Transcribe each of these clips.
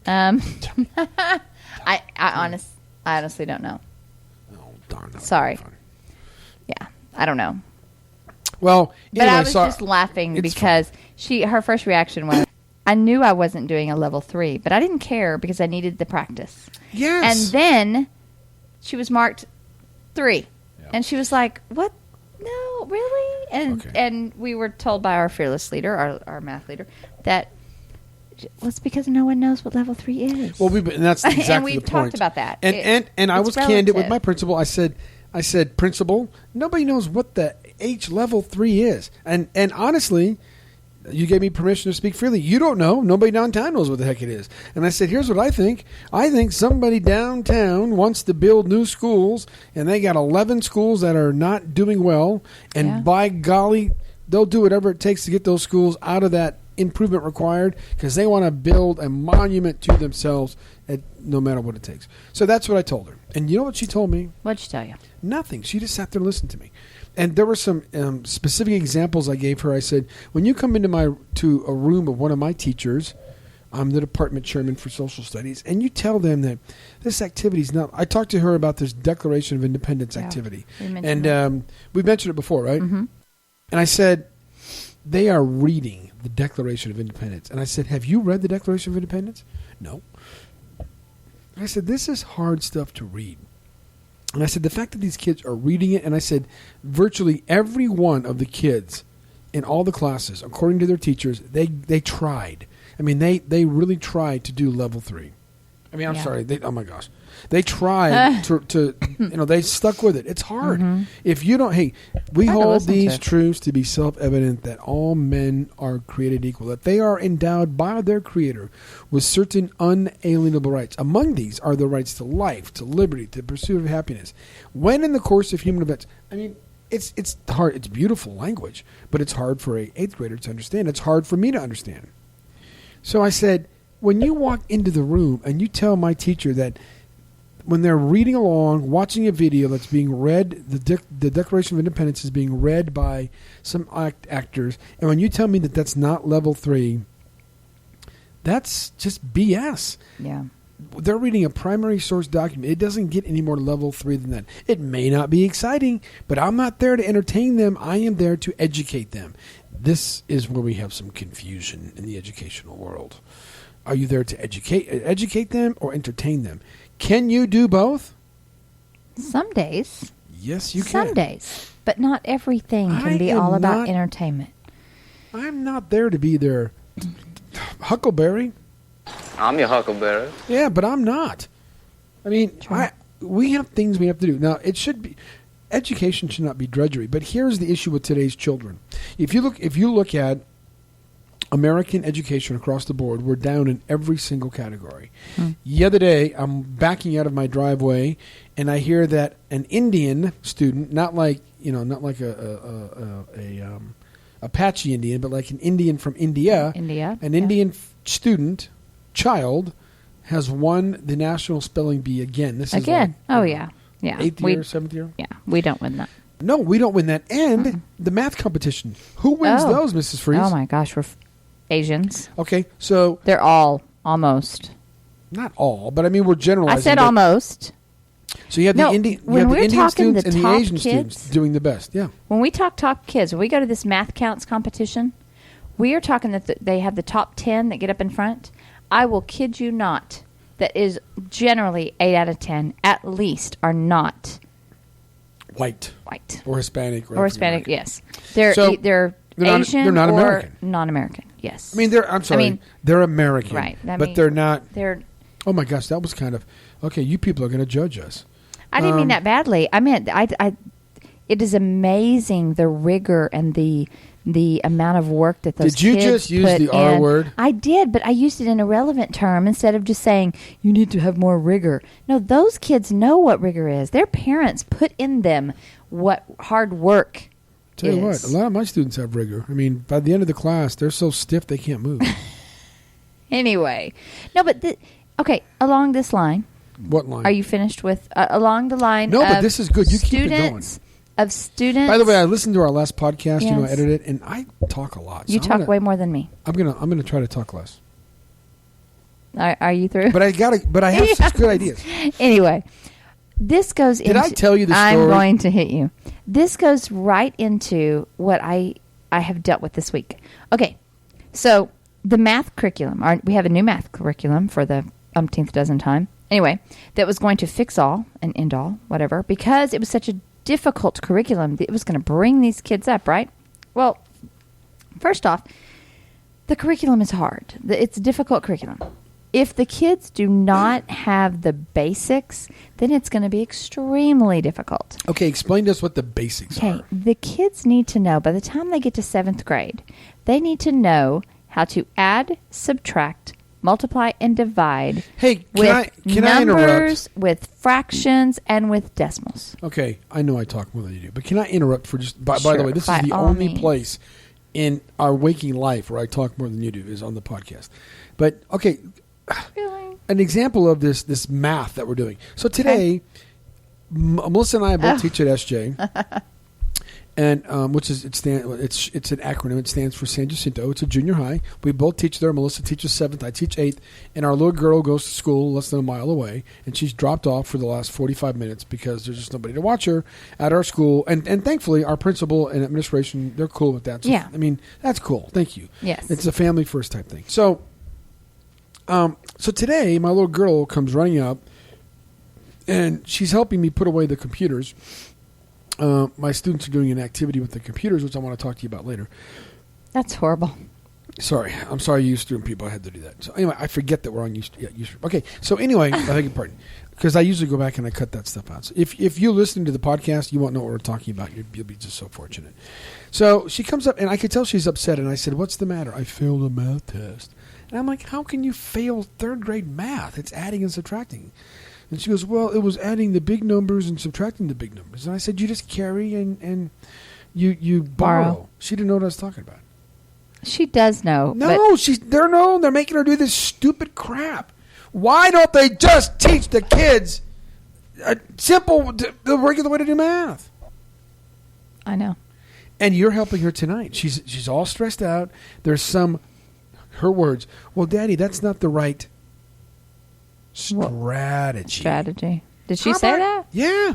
I honestly don't know. Oh, darn it. Sorry. Yeah, I don't know. Well, but I was just laughing because her first reaction was, I knew I wasn't doing a level 3, but I didn't care because I needed the practice. Yes. And then she was marked 3. Yeah. And she was like, what? No, really? And we were told by our fearless leader, our math leader, that it's because no one knows what level 3 is. Well, and that's exactly and we've the point. talked about that. And I was candid with my principal. I said, principal, nobody knows what the H level 3 is. And honestly, you gave me permission to speak freely. You don't know. Nobody downtown knows what the heck it is. And I said, here's what I think. I think somebody downtown wants to build new schools, and they got 11 schools that are not doing well. And by golly, they'll do whatever it takes to get those schools out of that improvement required because they want to build a monument to themselves no matter what it takes. So that's what I told her. And you know what she told me? What'd she tell you? Nothing. She just sat there and listened to me. And there were some specific examples I gave her. I said, when you come to a room of one of my teachers, I'm the department chairman for social studies, and you tell them that this activity is not. I talked to her about this Declaration of Independence activity, and we mentioned it before, right? Mm-hmm. And I said, they are reading the Declaration of Independence, and I said, have you read the Declaration of Independence? No. And I said, this is hard stuff to read. And I said, the fact that these kids are reading it, and I said, virtually every one of the kids in all the classes, according to their teachers, they tried. I mean, they really tried to do level 3. I mean, I'm sorry. Oh, my gosh. They tried to they stuck with it. It's hard. Mm-hmm. If you don't, we hold these truths to be self-evident that all men are created equal, that they are endowed by their Creator with certain unalienable rights. Among these are the rights to life, to liberty, to the pursuit of happiness. When in the course of human events, I mean, it's hard. It's beautiful language, but it's hard for an 8th grader to understand. It's hard for me to understand. So I said, when you walk into the room and you tell my teacher that when they're reading along, watching a video that's being read, the Declaration of Independence is being read by some actors, and when you tell me that that's not level 3, that's just BS. Yeah. They're reading a primary source document. It doesn't get any more level 3 than that. It may not be exciting, but I'm not there to entertain them. I am there to educate them. This is where we have some confusion in the educational world. Are you there to educate them or entertain them? Can you do both? Some days. Yes, you can. Some days. But not everything can be all about entertainment. I'm not there to be their Huckleberry. I'm your Huckleberry. Yeah, but I'm not. I mean, we have things we have to do. Now, education should not be drudgery, but here's the issue with today's children. If you look at American education across the board, we're down in every single category. The other day, I'm backing out of my driveway, and I hear that an Indian student, not like a Apache Indian, but like an Indian from India, Indian child has won the National Spelling Bee again. This is again. Yeah. 8th year, 7th year. Yeah, we don't win that. No, we don't win that. And the math competition. Who wins those, Mrs. Freese? Oh my gosh, we're Asians. Okay, so they're all almost. Not all, but I mean we're generalizing. I said almost. So you have the Indian students and the Asian students doing the best. Yeah. When we talk top kids, when we go to this math counts competition, we are talking that they have the top 10 that get up in front. I will kid you not. That is generally 8 out of 10 at least are not white or Hispanic yes. They're Asian they're not or American. Non-American. Yes. I mean they're American. Right. But they're not. Oh my gosh, that was kind of okay. You people are going to judge us. I didn't mean that badly. I meant it is amazing the rigor and the amount of work that those kids put in. Did you just use the R word? I did, but I used it in a relevant term instead of just saying, you need to have more rigor. No, those kids know what rigor is. Their parents put in them what hard work Tell you what, a lot of my students have rigor. I mean, by the end of the class, they're so stiff they can't move. Anyway. No, but, along this line. What line? Are you finished with, along the line No, but this is good. You keep it going. Of students. By the way, I listened to our last podcast. Yes. I edited it, and I talk a lot. So you talk way more than me. I'm gonna try to talk less. Are you through? But I have such good ideas. Anyway, this goes into... Did I tell you the story? I'm going to hit you. This goes right into what I have dealt with this week. Okay, so the math curriculum. We have a new math curriculum for the umpteenth dozen time. Anyway, that was going to fix all and end all, whatever, because it was such a difficult curriculum. It was going to bring these kids up, right? Well, first off, the curriculum is hard. It's a difficult curriculum. If the kids do not have the basics, then it's going to be extremely difficult. Okay, explain to us what the basics are. Okay, the kids need to know, by the time they get to 7th grade, they need to know how to add, subtract, multiply, and divide. Hey, can I numbers, interrupt? with fractions, and with decimals. Okay, I know I talk more than you do, but can I interrupt for just... By Sure, the way, this by is the all only means. place in our waking life where I talk more than you do is on the podcast. But, okay... Really? An example of this math that we're doing. So today, Melissa and I both teach at SJ, and which is it's an acronym. It stands for San Jacinto. It's a junior high. We both teach there. Melissa teaches 7th. I teach 8th. And our little girl goes to school less than a mile away, and she's dropped off for the last 45 minutes because there's just nobody to watch her at our school. And thankfully, our principal and administration, they're cool with that. So, Yeah. I mean, that's cool. Thank you. Yes. It's a family first type thing. So today, my little girl comes running up, and she's helping me put away the computers. My students are doing an activity with the computers, which I want to talk to you about later. That's horrible. Sorry. I'm sorry, Ustream people. I had to do that. So anyway, I forget that we're on Ustream. Okay. So anyway, I beg your pardon. Because I usually go back and I cut that stuff out. So if you listen to the podcast, you won't know what we're talking about. You'll be just so fortunate. So she comes up, and I could tell she's upset. And I said, "What's the matter?" "I failed a math test." And I'm like, "How can you fail 3rd grade math? It's adding and subtracting." And she goes, "Well, it was adding the big numbers and subtracting the big numbers." And I said, "You just carry and you borrow." She didn't know what I was talking about. She does know. No, they're making her do this stupid crap. Why don't they just teach the kids a simple, the regular way to do math? I know. And you're helping her tonight. She's all stressed out. There's her words, "Well, Daddy, that's not the right strategy." Did she say that? Yeah.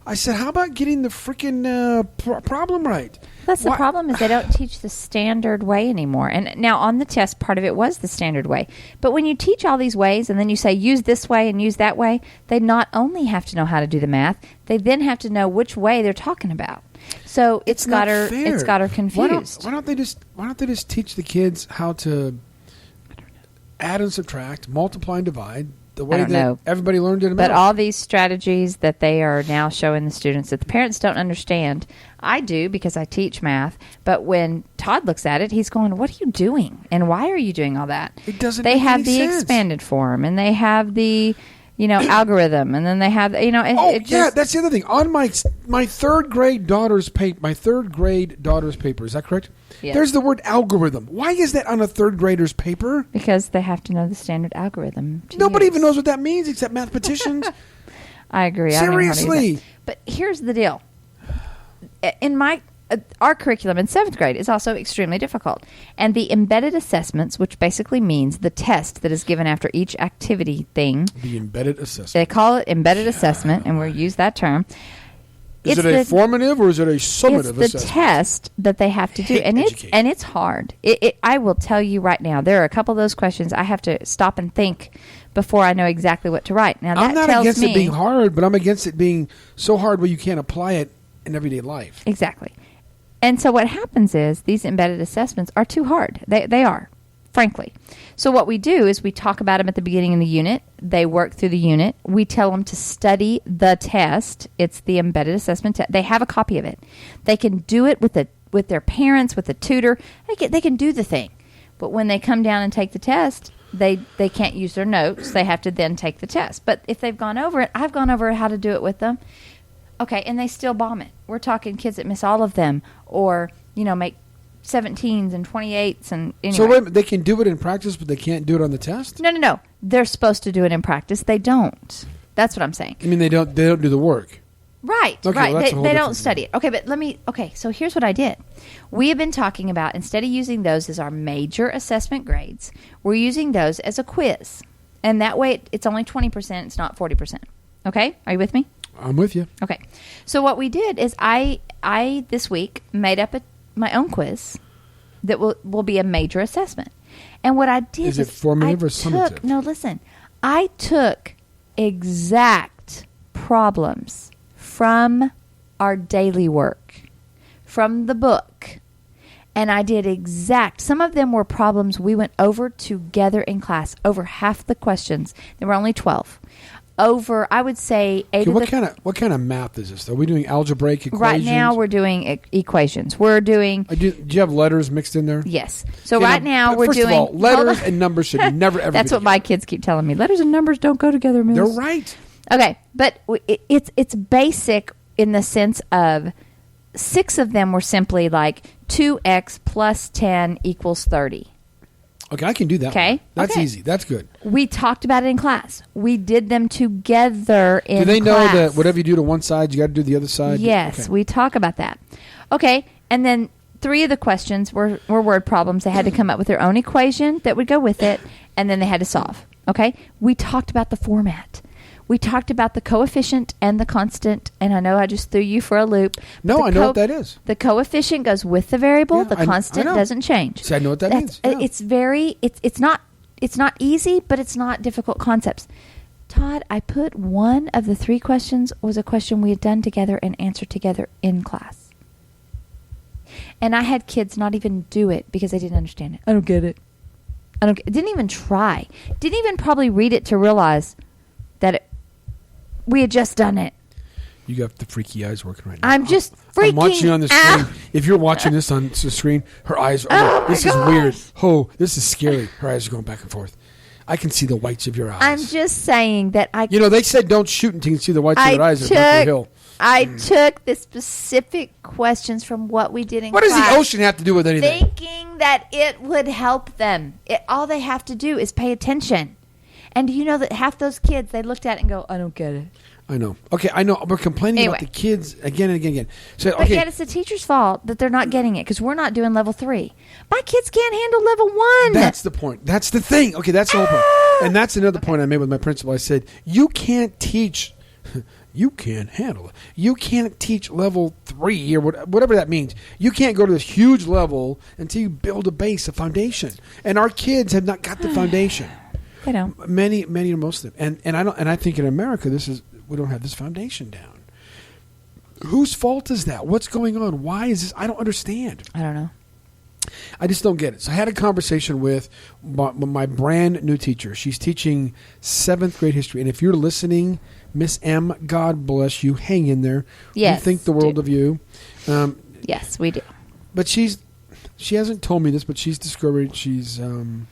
I said, "How about getting the freaking problem right?" That's the problem, is they don't teach the standard way anymore. And now on the test, part of it was the standard way. But when you teach all these ways and then you say use this way and use that way, they not only have to know how to do the math, they then have to know which way they're talking about. So it's got her confused. Why don't they just teach the kids how to add and subtract, multiply and divide the way that everybody learned it in math? But all these strategies that they are now showing the students that the parents don't understand, I do because I teach math. But when Todd looks at it, he's going, "What are you doing? And why are you doing all that?" It doesn't. They make have any the sense. expanded form, and they have the algorithm, and then they have that's the other thing. On my 3rd grade daughter's paper, is that correct? Yes. There's the word algorithm. Why is that on a 3rd grader's paper? Because they have to know the standard algorithm. Nobody even knows what that means except mathematicians. I agree. Seriously. But here's the deal. In our curriculum in 7th grade is also extremely difficult. And the embedded assessments, which basically means the test that is given after each activity thing. The embedded assessment. They call it embedded assessment, and we'll use that term. Is it a formative or is it a summative assessment? It's the test that they have to do, and it's hard. I will tell you right now, there are a couple of those questions I have to stop and think before I know exactly what to write. Now, I'm not against it being hard, but I'm against it being so hard where you can't apply it in everyday life. Exactly. And so what happens is these embedded assessments are too hard. They are, frankly. So what we do is we talk about them at the beginning of the unit. They work through the unit. We tell them to study the test. It's the embedded assessment test. They have a copy of it. They can do it with their parents, with a tutor. They can do the thing. But when they come down and take the test, they can't use their notes. They have to then take the test. But if they've gone over it, I've gone over how to do it with them. Okay, and they still bomb it. We're talking kids that miss all of them or, make 17s and 28s. And anyway. So wait, they can do it in practice, but they can't do it on the test? No. They're supposed to do it in practice. They don't. That's what I'm saying. I mean, they don't do the work. Right, okay, right. Well, they don't study it. Okay, but so here's what I did. We have been talking about, instead of using those as our major assessment grades, we're using those as a quiz. And that way, it's only 20%. It's not 40%. Okay? Are you with me? I'm with you. Okay. So what we did is I this week made up my own quiz that will be a major assessment. And what I did is it formative or summative? No, listen. I took exact problems from our daily work, from the book, and I did exact. Some of them were problems we went over together in class. Over half the questions. There were only 12. Over, I would say, 8 okay, what kind of math is this? Are we doing algebraic equations? Right now, we're doing equations. We're doing. Do you have letters mixed in there? Yes. So right now we're doing. First of all, letters and numbers should never ever. That's what my kids keep telling me. Letters and numbers don't go together, Miss. They're right. Okay, but it's basic in the sense of 6 of them were simply like 2x plus 10 equals 30. Okay, I can do that. Okay. That's easy. That's good. We talked about it in class. We did them together in class. Do they know that whatever you do to one side, you got to do the other side? Yes, okay. We talk about that. Okay, and then 3 of the questions were word problems. They had to come up with their own equation that would go with it, and then they had to solve. Okay? We talked about the format. We talked about the coefficient and the constant, and I know I just threw you for a loop. No, I know what that is. The coefficient goes with the variable. The constant doesn't change. See, I know what that means. Yeah. It's not easy, but it's not difficult concepts. Todd, I put one of the 3 questions was a question we had done together and answered together in class. And I had kids not even do it because they didn't understand it. I don't get it. Didn't even try. Didn't even probably read it to realize that we had just done it. You got the freaky eyes working right now. I'm just freaking I'm watching on the screen. If you're watching this on the screen, her eyes are... this is weird. Oh, this is scary. Her eyes are going back and forth. I can see the whites of your eyes. I'm just saying that I... You know, they said don't shoot until you can see the whites of your eyes at Bunker Hill. I took the specific questions from what we did in class. What does the ocean have to do with anything? Thinking that it would help them. All they have to do is pay attention. And do you know that half those kids, they looked at it and go, I don't get it. I know. Okay, I know. We're complaining about the kids again and again and again. So, but yet it's the teacher's fault that they're not getting it because we're not doing level 3. My kids can't handle level 1. That's the point. That's the thing. Okay, that's the whole point. And that's another point I made with my principal. I said, you can't teach... You can't handle it. You can't teach level 3 or whatever that means. You can't go to this huge level until you build a base, a foundation. And our kids have not got the foundation. They don't. Many or most of them. And I think in America we don't have this foundation down. Whose fault is that? What's going on? Why is this? I don't understand. I don't know. I just don't get it. So I had a conversation with my brand new teacher. She's teaching 7th grade history. And if you're listening, Miss M, God bless you. Hang in there. Yes. We think the world of you. Yes, we do. But she hasn't told me this, but she's discouraged. She's how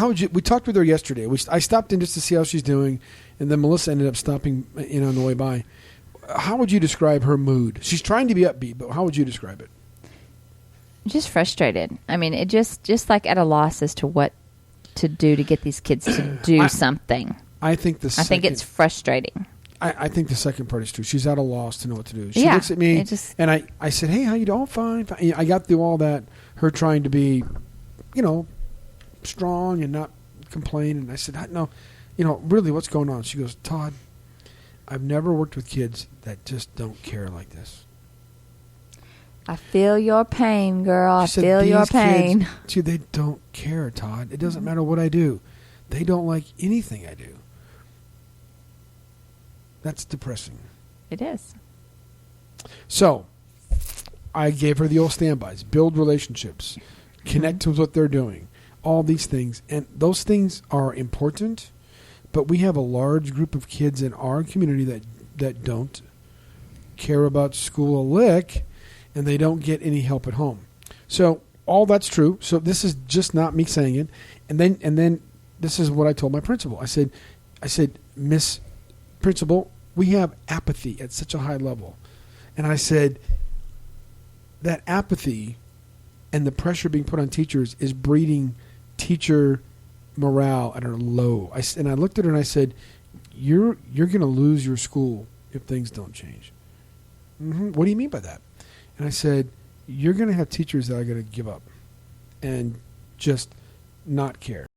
would you? We talked with her yesterday. I stopped in just to see how she's doing, and then Melissa ended up stopping in on the way by. How would you describe her mood? She's trying to be upbeat, but how would you describe it? Just frustrated. I mean, it just like at a loss as to what to do to get these kids to do something. I think it's frustrating. I think the second part is true. She's at a loss to know what to do. She looks at me, and I said, hey, how you doing? Fine. I got through all that, her trying to be, strong and not complain. And I said, no, really, what's going on? She goes, Todd, I've never worked with kids that just don't care like this. I feel your pain, girl. I feel your pain. Kids, they don't care, Todd. It doesn't matter what I do. They don't like anything I do. That's depressing. It is. So, I gave her the old standbys. Build relationships. Connect with what they're doing. All these things. And those things are important, but we have a large group of kids in our community that don't care about school a lick, and they don't get any help at home. So, all that's true. So, this is just not me saying it. And then this is what I told my principal. I said, Miss Principal, we have apathy at such a high level. And I said, that apathy and the pressure being put on teachers is breeding teacher morale at a low. And I looked at her and I said, you're going to lose your school if things don't change. What do you mean by that? And I said, you're going to have teachers that are going to give up and just not care.